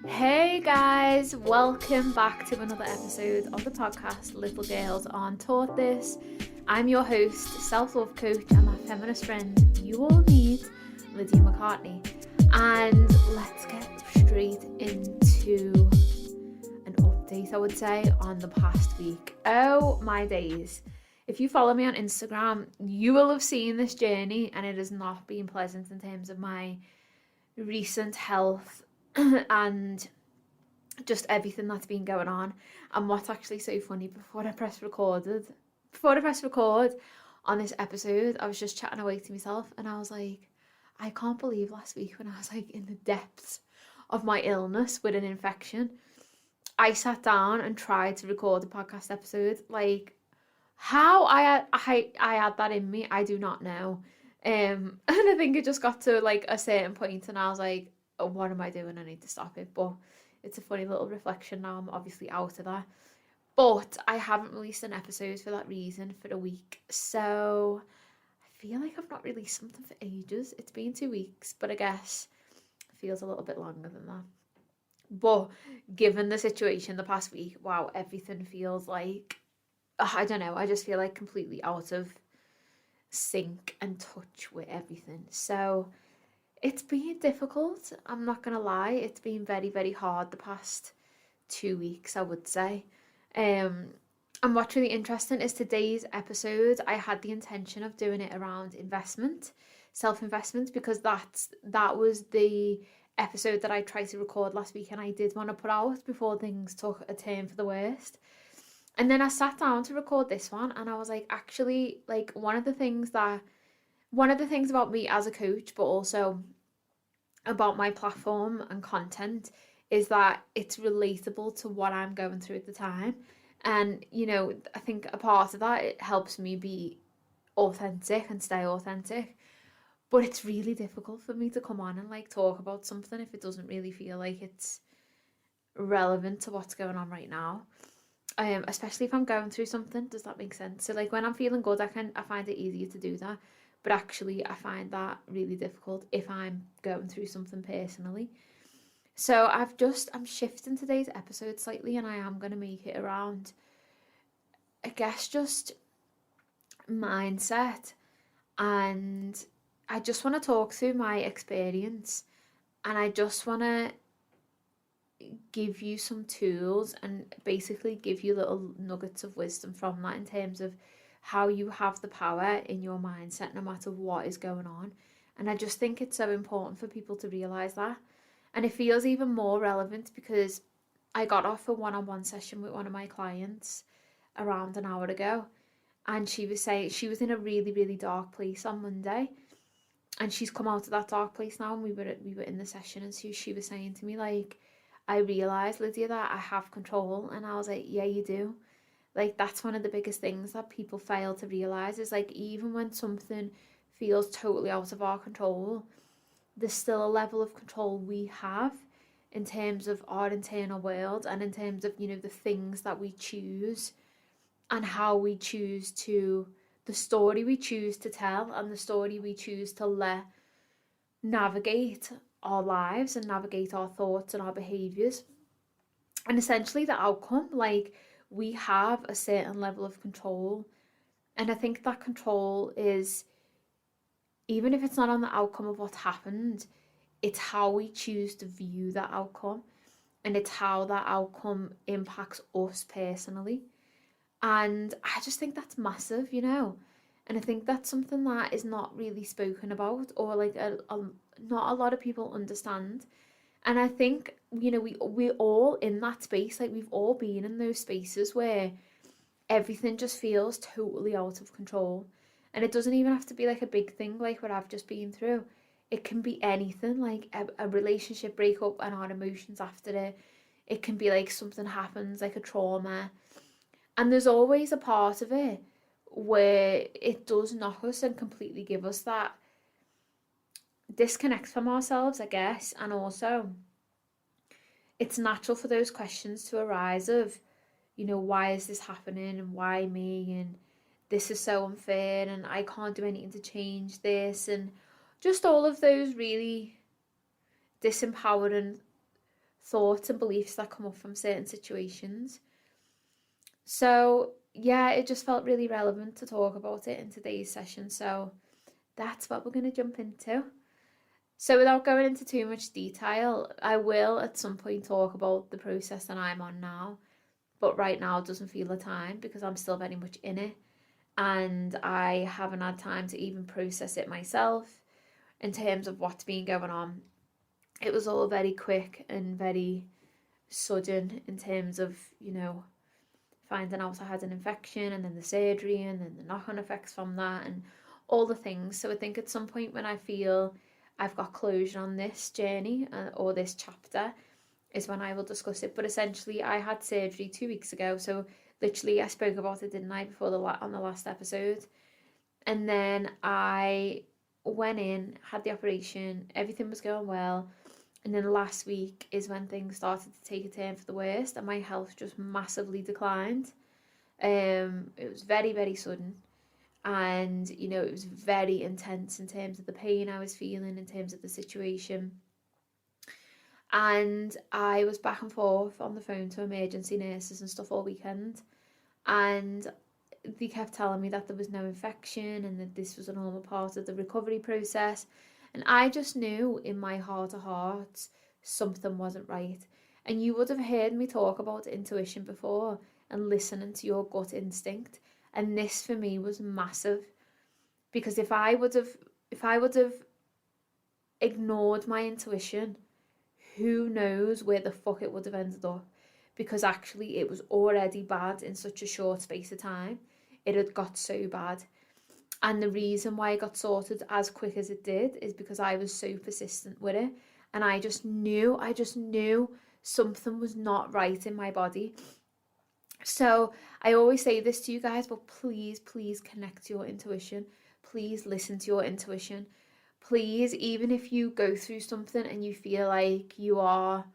Hey guys, welcome back to another episode of the podcast Little Girls Aren't Taught This. I'm your host, self-love coach and that feminist friend you all need, Lydia McCartney. And let's get straight into an update, I would say, on the past week. Oh my days. If you follow me on Instagram, you will have seen this journey, and it has not been pleasant in terms of my recent health and just everything that's been going on. And what's actually so funny, before I press record on this episode, I was just chatting away to myself and I was like, I can't believe last week when I was like in the depths of my illness with an infection, I sat down and tried to record a podcast episode. Like, how I had that in me, I do not know. And I think it just got to like a certain point and I was like, oh, what am I doing? I need to stop it. But it's a funny little reflection now. I'm obviously out of that. But I haven't released an episode for that reason for a week. So I feel like I've not released something for ages. It's been 2 weeks, but I guess it feels a little bit longer than that. But given the situation the past week, wow, everything feels like, I don't know, I just feel like completely out of sync and touch with everything. So it's been difficult, I'm not gonna lie. It's been very, very hard the past 2 weeks, I would say. And what's really interesting is today's episode, I had the intention of doing it around investment, self-investment, because that was the episode that I tried to record last week and I did want to put out before things took a turn for the worst. And then I sat down to record this one and I was like, actually, like one of the things about me as a coach, but also about my platform and content, is that it's relatable to what I'm going through at the time. And, you know, I think a part of that, it helps me be authentic and stay authentic. But it's really difficult for me to come on and like talk about something if it doesn't really feel like it's relevant to what's going on right now. Especially if I'm going through something. Does that make sense? So like when I'm feeling good, I find it easier to do that. But actually I find that really difficult if I'm going through something personally. So I'm shifting today's episode slightly and I am going to make it around, I guess, just mindset. And I just want to talk through my experience and I just want to give you some tools and basically give you little nuggets of wisdom from that in terms of how you have the power in your mindset no matter what is going on. And I just think it's so important for people to realise that. And it feels even more relevant because I got off a one-on-one session with one of my clients around an hour ago, and she was saying she was in a really, really dark place on Monday, and she's come out of that dark place now, and we were in the session, and she was saying to me like, I realised, Lydia, that I have control. And I was like, yeah, you do. Like, that's one of the biggest things that people fail to realise is like, even when something feels totally out of our control, there's still a level of control we have in terms of our internal world and in terms of, you know, the things that we choose and how we choose to, the story we choose to tell and the story we choose to let navigate our lives and navigate our thoughts and our behaviours. And essentially the outcome, like, we have a certain level of control. And I think that control is, even if it's not on the outcome of what happened, it's how we choose to view that outcome. And it's how that outcome impacts us personally. And I just think that's massive, you know. And I think that's something that is not really spoken about, or like not a lot of people understand. And I think, you know, we're all in that space. Like, we've all been in those spaces where everything just feels totally out of control. And it doesn't even have to be like a big thing like what I've just been through. It can be anything, like a relationship breakup and our emotions after it. It can be like something happens, like a trauma. And there's always a part of it where it does knock us and completely give us that disconnect from ourselves, I guess. And also, it's natural for those questions to arise of, you know, why is this happening and why me, and this is so unfair and I can't do anything to change this, and just all of those really disempowering thoughts and beliefs that come up from certain situations. So yeah, it just felt really relevant to talk about it in today's session. So that's what we're going to jump into. So without going into too much detail, I will at some point talk about the process that I'm on now. But right now it doesn't feel the time because I'm still very much in it. And I haven't had time to even process it myself in terms of what's been going on. It was all very quick and very sudden in terms of, finding out I had an infection and then the surgery and then the knock-on effects from that and all the things. So I think at some point when I feel I've got closure on this journey or this chapter is when I will discuss it. But essentially I had surgery 2 weeks ago. So literally I spoke about it, didn't I, before on the last episode. And then I went in, had the operation, everything was going well. And then last week is when things started to take a turn for the worst and my health just massively declined. It was very, very sudden. And, it was very intense in terms of the pain I was feeling, in terms of the situation. And I was back and forth on the phone to emergency nurses and stuff all weekend. And they kept telling me that there was no infection and that this was a normal part of the recovery process. And I just knew in my heart of hearts something wasn't right. And you would have heard me talk about intuition before and listening to your gut instinct. And this for me was massive. Because if I would have ignored my intuition, who knows where the fuck it would have ended up. Because actually it was already bad in such a short space of time. It had got so bad. And the reason why it got sorted as quick as it did is because I was so persistent with it. And I just knew something was not right in my body. So I always say this to you guys, but please connect to your intuition. Please listen to your intuition. Please, even if you go through something and you feel like you are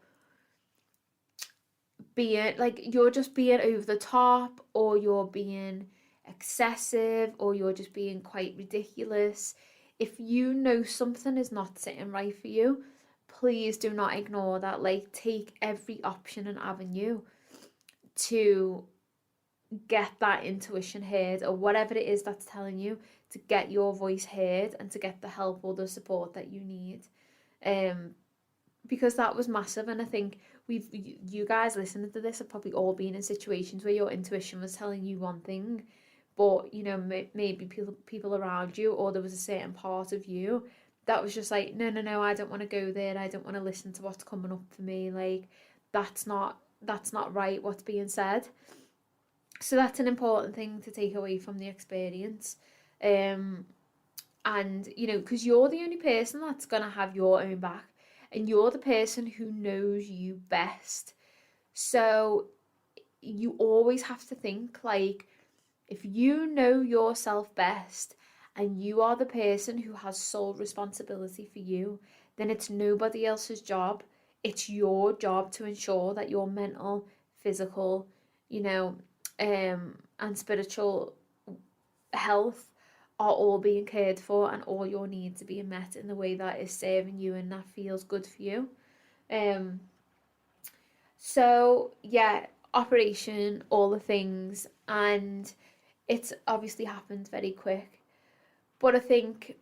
you're just being over the top, or you're being excessive, or you're just being quite ridiculous. If you know something is not sitting right for you, please do not ignore that. Take every option and avenue to get that intuition heard, or whatever it is that's telling you, to get your voice heard and to get the help or the support that you need. Because that was massive. And I think you guys listening to this have probably all been in situations where your intuition was telling you one thing, but maybe people around you, or there was a certain part of you that was just like, no, I don't want to go there, I don't want to listen to what's coming up for me, that's not right what's being said. So that's an important thing to take away from the experience. And because you're the only person that's gonna have your own back, and you're the person who knows you best. So you always have to think, if you know yourself best and you are the person who has sole responsibility for you, then it's nobody else's job. It's your job to ensure that your mental, physical, and spiritual health are all being cared for, and all your needs are being met in the way that is serving you and that feels good for you. So yeah, operation, all the things, and it's obviously happened very quick. But I think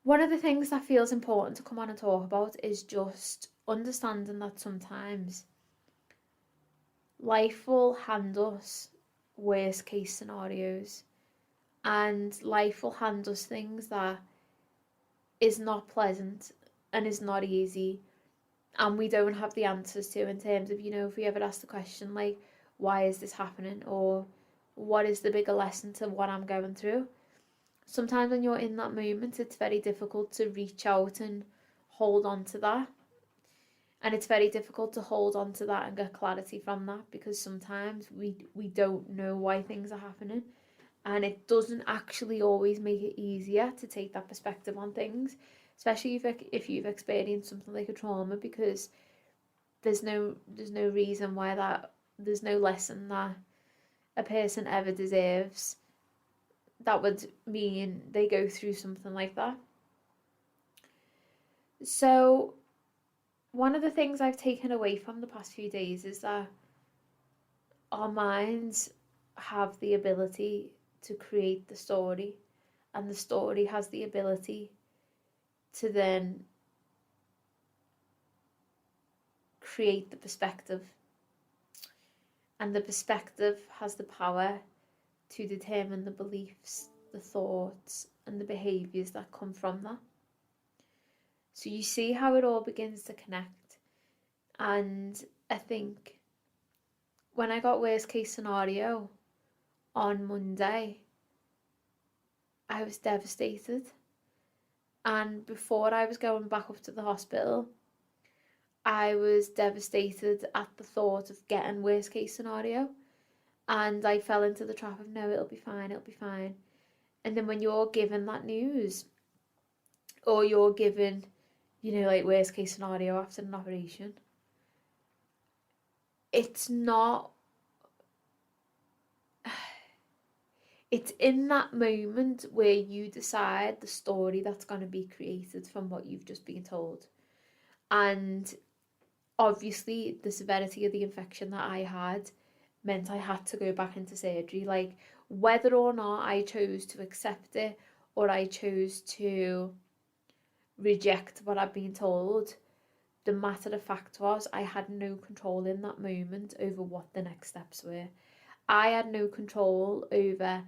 one of the things that feels important to come on and talk about is just understanding that sometimes life will hand us worst case scenarios, and life will hand us things that is not pleasant and is not easy, and we don't have the answers to, in terms of, if we ever ask the question why is this happening, or what is the bigger lesson to what I'm going through. Sometimes when you're in that moment, it's very difficult to reach out and hold on to that. And it's very difficult to hold on to that and get clarity from that, because sometimes we don't know why things are happening. And it doesn't actually always make it easier to take that perspective on things, especially if you've experienced something like a trauma, because there's no reason why there's no lesson that a person ever deserves that would mean they go through something like that. So one of the things I've taken away from the past few days is that our minds have the ability to create the story, and the story has the ability to then create the perspective, and the perspective has the power to determine the beliefs, the thoughts, and the behaviours that come from that. So you see how it all begins to connect. And I think when I got worst case scenario on Monday, I was devastated. And before I was going back up to the hospital, I was devastated at the thought of getting worst case scenario. And I fell into the trap of, no, it'll be fine, it'll be fine. And then when you're given that news, or you're given, you know, like worst case scenario after an operation, it's not, it's in that moment where you decide the story that's going to be created from what you've just been told. And obviously the severity of the infection that I had meant I had to go back into surgery. Like, whether or not I chose to accept it or I chose to reject what I'd been told, the matter of fact was I had no control in that moment over what the next steps were. I had no control over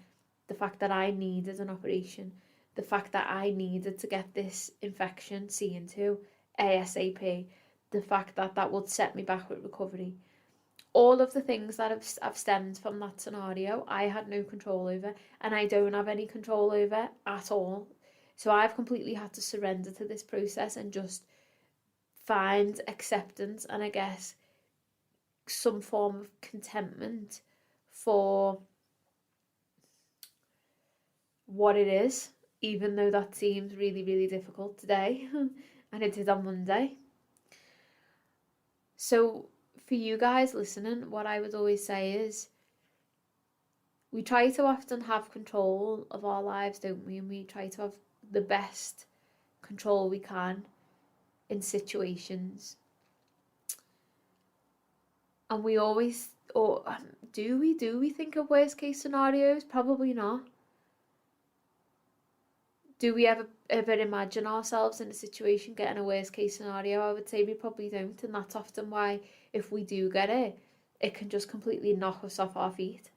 the fact that I needed an operation, the fact that I needed to get this infection seen to ASAP, the fact that that would set me back with recovery. All of the things that have stemmed from that scenario, I had no control over, and I don't have any control over at all. So I've completely had to surrender to this process and just find acceptance and, I guess, some form of contentment for what it is, even though that seems really, really difficult today, and it did on Monday. So for you guys listening, what I would always say is, we try to often have control of our lives, don't we? And we try to have the best control we can in situations. And we always, or do we think of worst case scenarios? Probably not. Do we ever imagine ourselves in a situation getting a worst case scenario? I would say we probably don't, and that's often why, if we do get it, it can just completely knock us off our feet.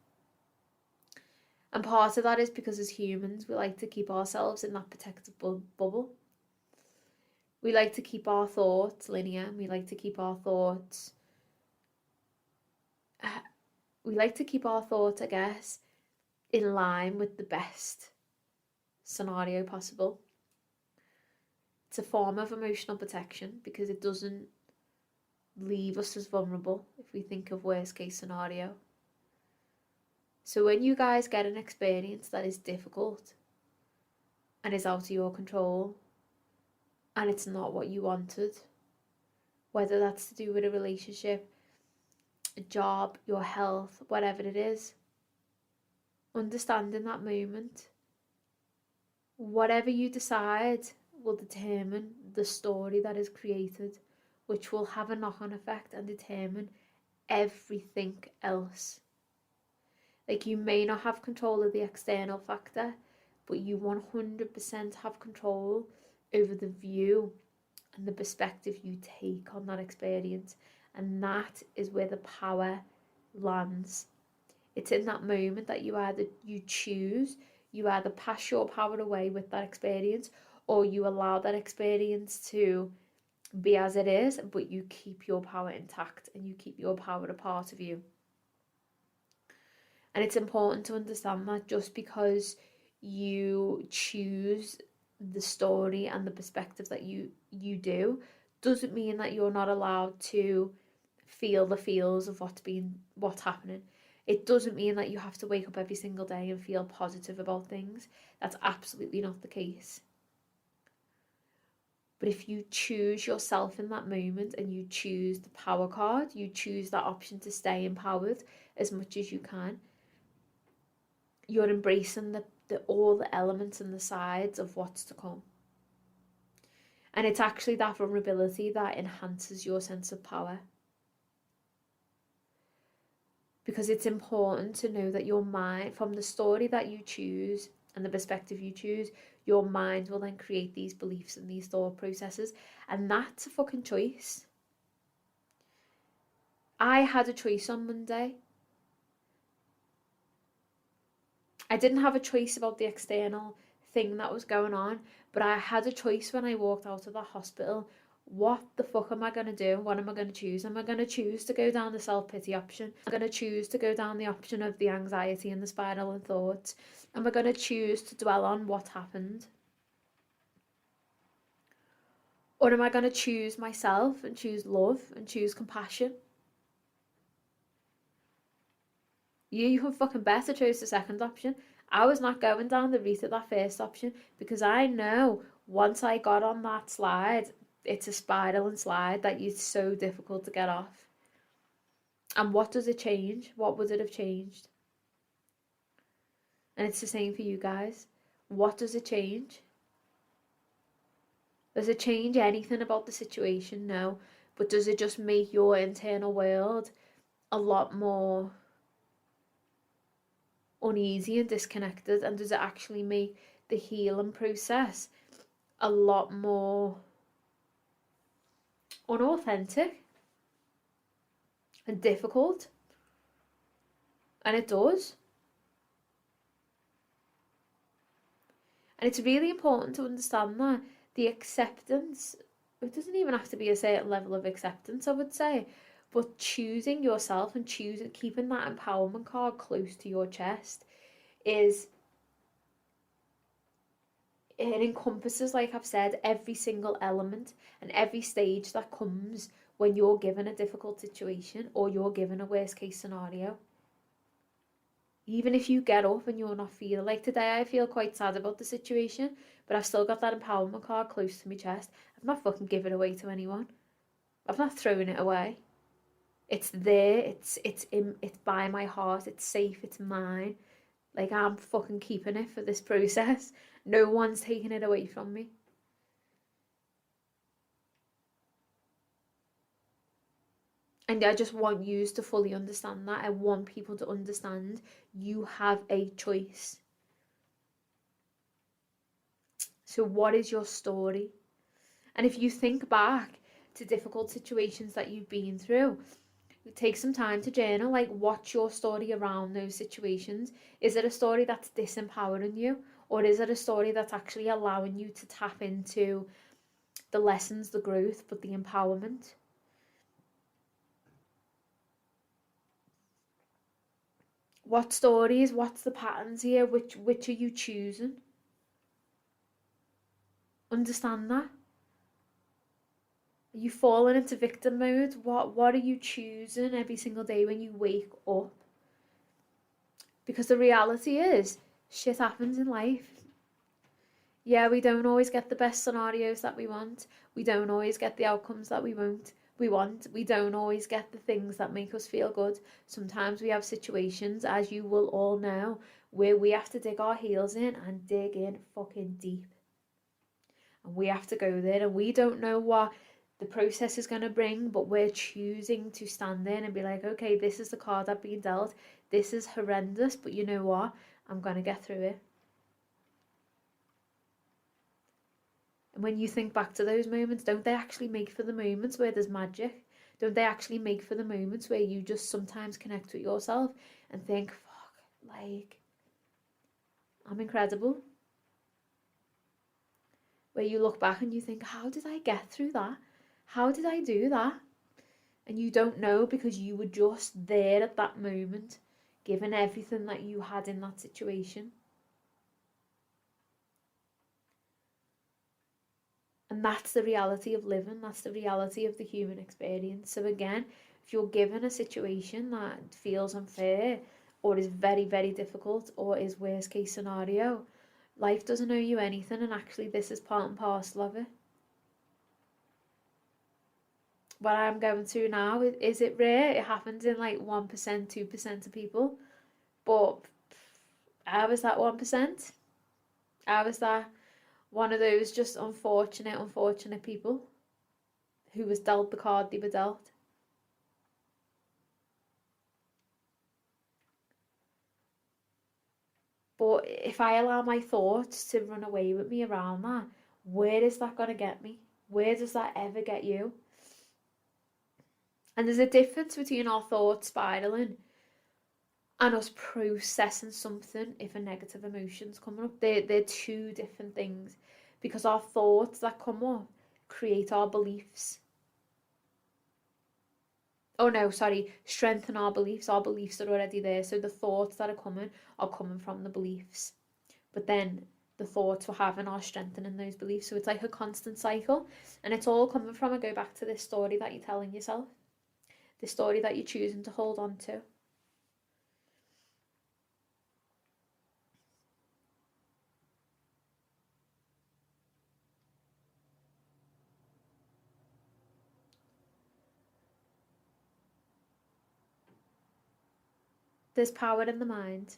And part of that is because as humans, we like to keep ourselves in that protective bubble. We like to keep our thoughts linear. We like to keep our thoughts, I guess, in line with the best scenario possible. It's a form of emotional protection because it doesn't leave us as vulnerable if we think of worst case scenario. So when you guys get an experience that is difficult and is out of your control and it's not what you wanted, whether that's to do with a relationship, a job, your health, whatever it is, understand in that moment, whatever you decide will determine the story that is created, which will have a knock-on effect and determine everything else. Like, you may not have control of the external factor, but you 100% have control over the view and the perspective you take on that experience. And that is where the power lands. It's in that moment that you either pass your power away with that experience, or you allow that experience to be as it is, but you keep your power intact and you keep your power a part of you. And it's important to understand that just because you choose the story and the perspective that you do, doesn't mean that you're not allowed to feel the feels of what's happening. It doesn't mean that you have to wake up every single day and feel positive about things. That's absolutely not the case. But if you choose yourself in that moment and you choose the power card, you choose that option to stay empowered as much as you can, you're embracing all the elements and the sides of what's to come. And it's actually that vulnerability that enhances your sense of power. Because it's important to know that your mind, from the story that you choose and the perspective you choose, your mind will then create these beliefs and these thought processes. And that's a fucking choice. I had a choice on Monday. I didn't have a choice about the external thing that was going on, but I had a choice when I walked out of the hospital. What the fuck am I going to do? What am I going to choose? Am I going to choose to go down the self-pity option? Am I going to choose to go down the option of the anxiety and the spiraling thoughts? Am I going to choose to dwell on what happened? Or am I going to choose myself and choose love and choose compassion? You can fucking bet I chose the second option. I was not going down the route of that first option, because I know once I got on that slide, it's a spiraling slide that is so difficult to get off. And what does it change? What would it have changed? And it's the same for you guys. What does it change? Does it change anything about the situation? No. But does it just make your internal world a lot more uneasy and disconnected? And does it actually make the healing process a lot more unauthentic and difficult? And it does. And it's really important to understand that the acceptance, it doesn't even have to be a certain level of acceptance, I would say, but choosing yourself and keeping that empowerment card close to your chest it encompasses, like I've said, every single element and every stage that comes when you're given a difficult situation or you're given a worst case scenario. Even if you get up and you're not feeling, like today I feel quite sad about the situation, but I've still got that empowerment card close to my chest. I've not fucking given it away to anyone. I've not thrown it away. It's there, it's by my heart, it's safe, it's mine. Like, I'm fucking keeping it for this process. No one's taking it away from me. And I just want you to fully understand that. I want people to understand you have a choice. So what is your story? And if you think back to difficult situations that you've been through, take some time to journal, like, what's your story around those situations? Is it a story that's disempowering you? Or is it a story that's actually allowing you to tap into the lessons, the growth, but the empowerment? What stories, what's the patterns here? Which are you choosing? Understand that. Are you falling into victim mode? What are you choosing every single day when you wake up? Because the reality is, shit happens in life. Yeah, we don't always get the best scenarios that we want. We don't always get the outcomes that we want. We don't always get the things that make us feel good. Sometimes we have situations, as you will all know, where we have to dig our heels in and dig in fucking deep. And we have to go there, and we don't know what the process is going to bring, but we're choosing to stand there and be like, okay, this is the card I've been dealt. This is horrendous, but you know what? I'm going to get through it. And when you think back to those moments, don't they actually make for the moments where there's magic? Don't they actually make for the moments where you just sometimes connect with yourself and think, fuck, like, I'm incredible? Where you look back and you think, how did I get through that? How did I do that? And you don't know, because you were just there at that moment, given everything that you had in that situation. And that's the reality of living. That's the reality of the human experience. So again, if you're given a situation that feels unfair or is very, very difficult or is worst case scenario, life doesn't owe you anything, and actually this is part and parcel of it. What I'm going through now, is it rare? It happens in like 1%, 2% of people. But I was that 1%. I was that one of those just unfortunate people who was dealt the card they were dealt. But if I allow my thoughts to run away with me around that, where is that going to get me? Where does that ever get you? And there's a difference between our thoughts spiraling and us processing something if a negative emotion's coming up. They're two different things, because our thoughts that come up create our beliefs. Oh no, sorry, strengthen our beliefs. Our beliefs are already there, so the thoughts that are coming from the beliefs. But then the thoughts we're having are strengthening those beliefs. So it's like a constant cycle, and it's all coming from, I go back to this story that you're telling yourself, the story that you're choosing to hold on to. There's power in the mind.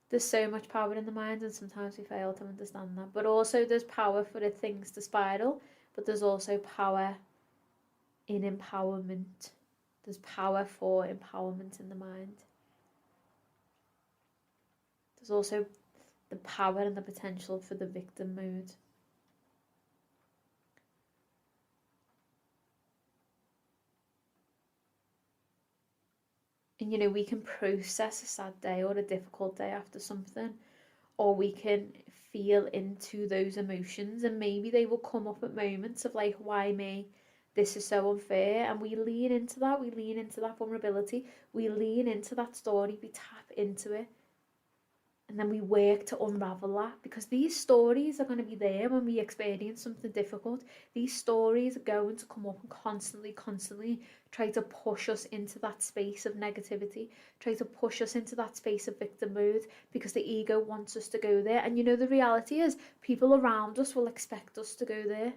There's so much power in the mind, and sometimes we fail to understand that. But also there's power for the things to spiral, but there's also power in empowerment. There's power for empowerment in the mind. There's also the power and the potential for the victim mode. And you know, we can process a sad day or a difficult day after something, or we can feel into those emotions, and maybe they will come up at moments of like, why me? This is so unfair. And we lean into that, vulnerability, we lean into that story, we tap into it. And then we work to unravel that, because these stories are going to be there when we experience something difficult. These stories are going to come up and constantly try to push us into that space of negativity, try to push us into that space of victim mode, because the ego wants us to go there. And you know, the reality is people around us will expect us to go there.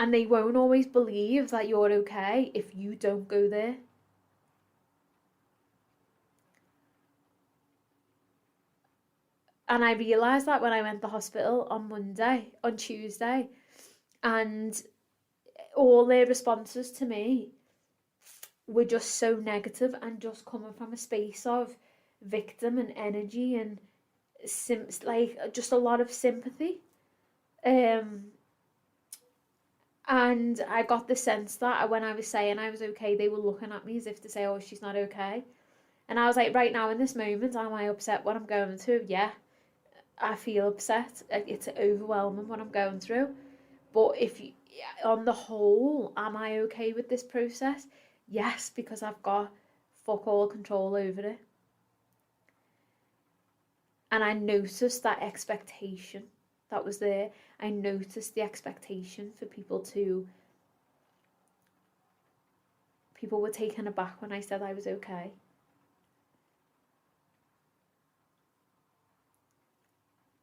And they won't always believe that you're okay if you don't go there. And I realised that when I went to the hospital on Tuesday, and all their responses to me were just so negative and just coming from a space of victim and energy and like just a lot of sympathy. And I got the sense that when I was saying I was okay, they were looking at me as if to say, oh, she's not okay. And I was like, right now in this moment, am I upset what I'm going through? Yeah. I feel upset. It's overwhelming what I'm going through. But on the whole, am I okay with this process? Yes, because I've got fuck all control over it. And I noticed that expectation that was there. I noticed the expectation for people were taken aback when I said I was okay.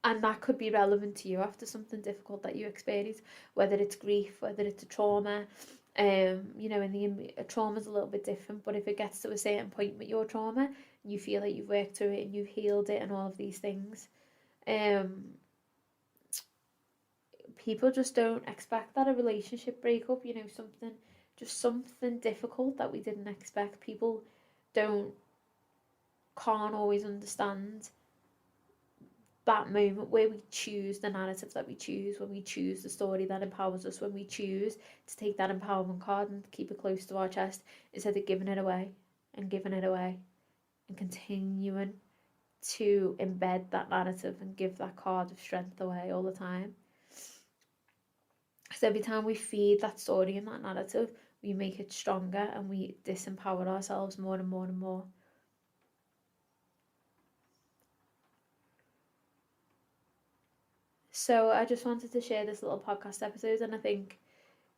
And that could be relevant to you after something difficult that you experience, whether it's grief, whether it's a trauma. You know, a trauma's a little bit different, but if it gets to a certain point with your trauma, you feel like you've worked through it and you've healed it and all of these things, people just don't expect that a relationship breakup, you know, something difficult that we didn't expect. People can't always understand that moment where we choose the narrative that we choose, when we choose the story that empowers us, when we choose to take that empowerment card and keep it close to our chest instead of giving it away and continuing to embed that narrative and give that card of strength away all the time. Because every time we feed that story and that narrative, we make it stronger and we disempower ourselves more and more and more. So I just wanted to share this little podcast episode, and I think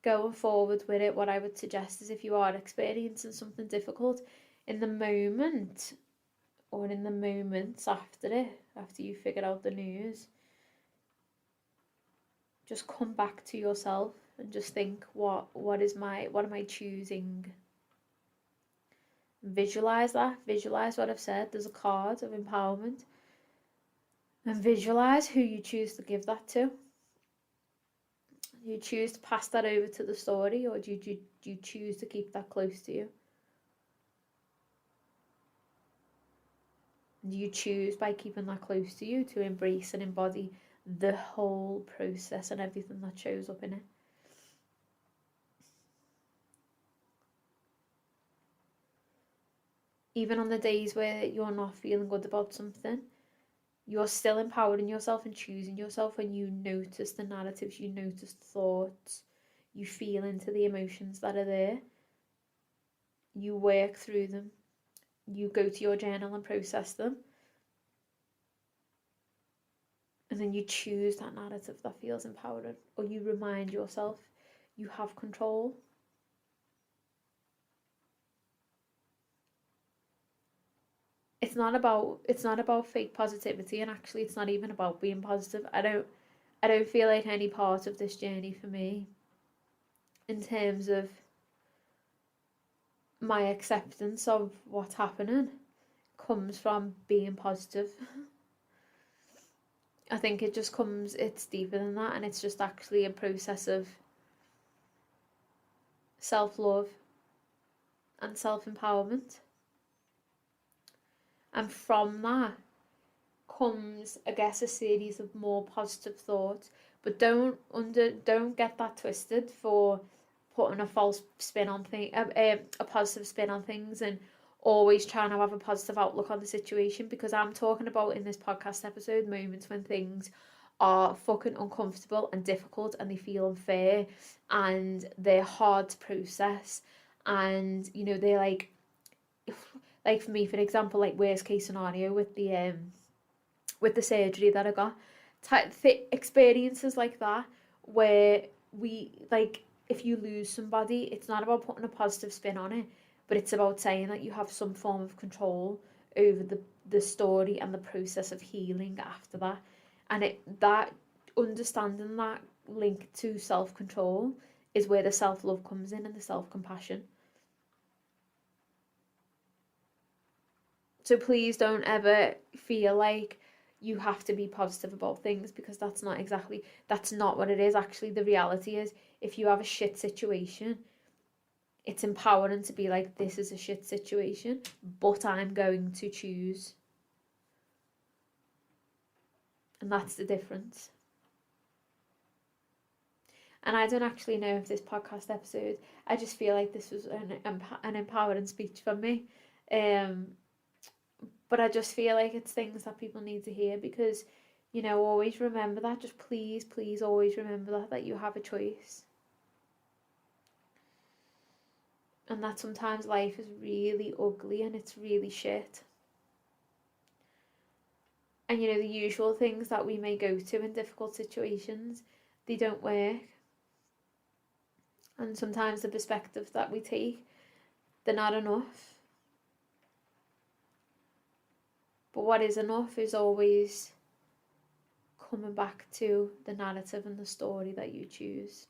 going forward with it, what I would suggest is if you are experiencing something difficult in the moment, or in the moments after you figure out the news, just come back to yourself and just think, what am I choosing? Visualize that. Visualize what I've said. There's a card of empowerment. And visualize who you choose to give that to. Do you choose to pass that over to the story, or do you choose to keep that close to you? Do you choose, by keeping that close to you, to embrace and embody the whole process and everything that shows up in it? Even on the days where you're not feeling good about something, you're still empowering yourself and choosing yourself when you notice the narratives, you notice the thoughts, you feel into the emotions that are there, you work through them, you go to your journal and process them, and then you choose that narrative that feels empowering, or you remind yourself you have control. It's not about fake positivity, and actually it's not even about being positive. I don't feel like any part of this journey for me, in terms of my acceptance of what's happening, comes from being positive. I think it's deeper than that, and it's just actually a process of self-love and self-empowerment. And from that comes, I guess, a series of more positive thoughts. But don't get that twisted for putting a false spin on a positive spin on things, and always trying to have a positive outlook on the situation, because I'm talking about in this podcast episode moments when things are fucking uncomfortable and difficult, and they feel unfair, and they're hard to process, and they're like for me, for example, like worst case scenario with the surgery that I got, experiences like that, where if you lose somebody, it's not about putting a positive spin on it, but it's about saying that you have some form of control over the story and the process of healing after that. And that understanding that link to self-control is where the self-love comes in, and the self-compassion. So please don't ever feel like you have to be positive about things, because that's not what it is. Actually, the reality is, if you have a shit situation, it's empowering to be like, this is a shit situation, but I'm going to choose. And that's the difference. And I don't actually know if this podcast episode, I just feel like this was an empowering speech from me. But I just feel like it's things that people need to hear, because, always remember that. Just please always remember that you have a choice. And that sometimes life is really ugly and it's really shit. And the usual things that we may go to in difficult situations, they don't work. And sometimes the perspective that we take, they're not enough. But what is enough is always coming back to the narrative and the story that you choose.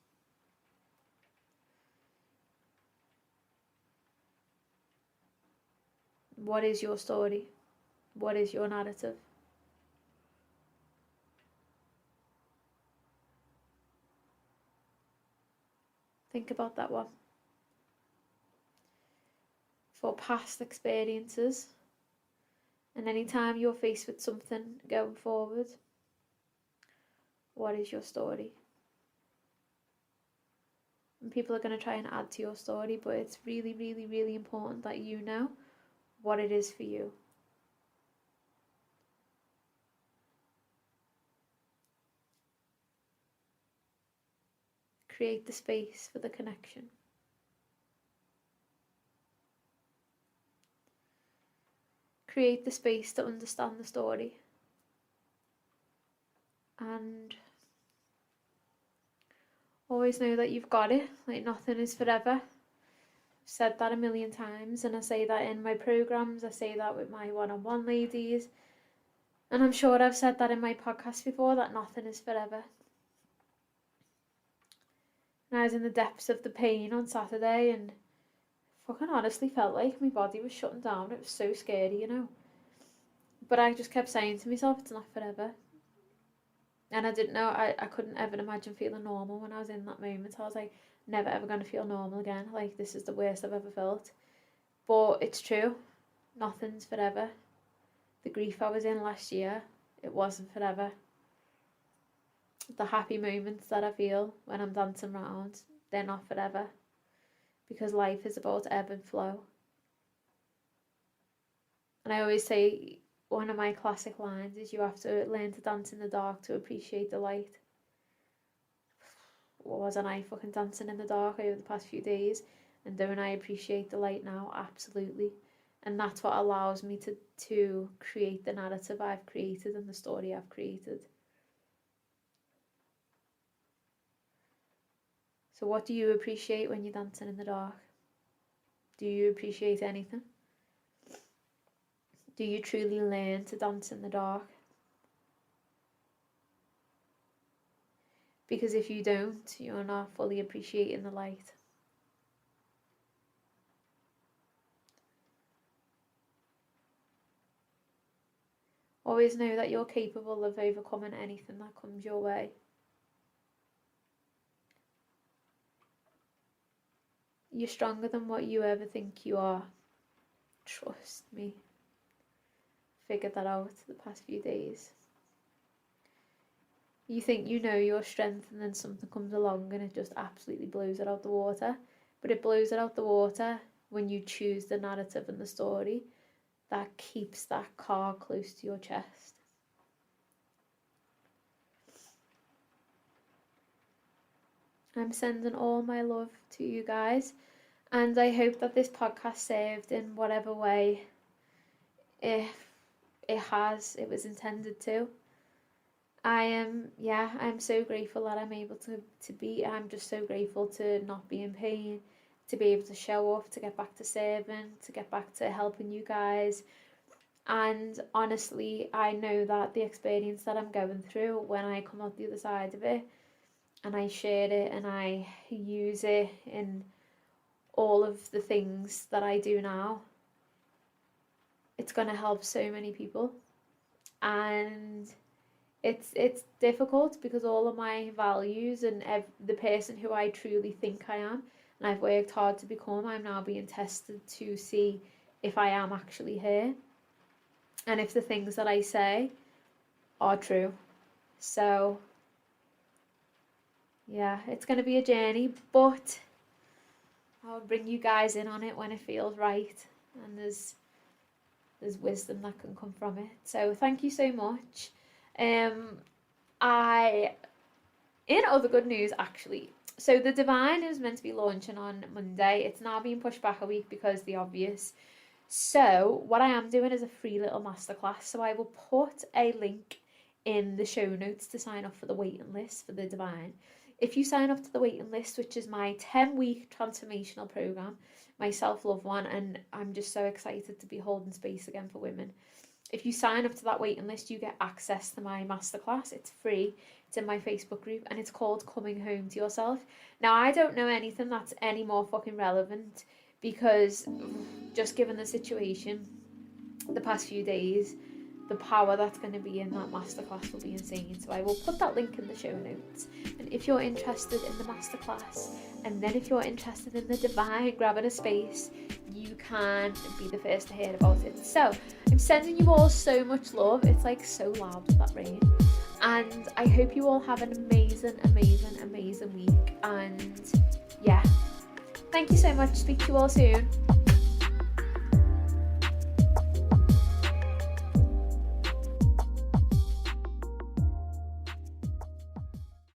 What is your story? What is your narrative? Think about that one. For past experiences, and anytime you're faced with something going forward, what is your story? And people are going to try and add to your story, but it's really, really, really important that you know what it is for you. Create the space for the connection. Create the space to understand the story. And always know that you've got it. Like, nothing is forever. I've said that a million times, and I say that in my programs. I say that with my one-on-one ladies, and I'm sure I've said that in my podcast before, that nothing is forever. And I was in the depths of the pain on Saturday, and fucking honestly felt like my body was shutting down. It was so scary, you know. But I just kept saying to myself, it's not forever. And I didn't know, I couldn't ever imagine feeling normal when I was in that moment. I was like, never ever going to feel normal again. Like, this is the worst I've ever felt. But it's true. Nothing's forever. The grief I was in last year, it wasn't forever. The happy moments that I feel when I'm dancing around, they're not forever. Because life is about ebb and flow. And I always say, one of my classic lines is, you have to learn to dance in the dark to appreciate the light. Wasn't I fucking dancing in the dark over the past few days? And don't I appreciate the light now? Absolutely. And that's what allows me to create the narrative I've created and the story I've created. So what do you appreciate when you're dancing in the dark? Do you appreciate anything? Do you truly learn to dance in the dark? Because if you don't, you're not fully appreciating the light. Always know that you're capable of overcoming anything that comes your way. You're stronger than what you ever think you are. Trust me. Figured that out the past few days. You think you know your strength, and then something comes along and it just absolutely blows it out the water. But it blows it out the water when you choose the narrative and the story that keeps that car close to your chest. I'm sending all my love to you guys, and I hope that this podcast served in whatever way it was intended to. I'm so grateful that I'm able to be. I'm just so grateful to not be in pain, to be able to show up, to get back to serving, to get back to helping you guys. And honestly, I know that the experience that I'm going through, when I come out the other side of it and I share it and I use it in all of the things that I do now, it's going to help so many people. And it's difficult because all of my values and the person who I truly think I am, and I've worked hard to become, I'm now being tested to see if I am actually here and if the things that I say are true. So yeah, it's going to be a journey, but I'll bring you guys in on it when it feels right, and there's wisdom that can come from it. So thank you so much. In other good news, actually, so the Divine is meant to be launching on Monday. It's now being pushed back a week because the obvious. So what I am doing is a free little masterclass. So I will put a link in the show notes to sign up for the waiting list for the Divine. If you sign up to the waiting list, which is my 10-week transformational program, my self-love one, and I'm just so excited to be holding space again for women. If you sign up to that waiting list, you get access to my masterclass. It's free. It's in my Facebook group, and it's called Coming Home to Yourself. Now, I don't know anything that's any more fucking relevant, because just given the situation, the past few days, the power that's going to be in that masterclass will be insane. So I will put that link in the show notes. And if you're interested in the masterclass, and then if you're interested in the Divine grabbing a space, you can be the first to hear about it. So I'm sending you all so much love. It's like so loud with that rain. And I hope you all have an amazing, amazing, amazing week. And yeah, thank you so much. Speak to you all soon.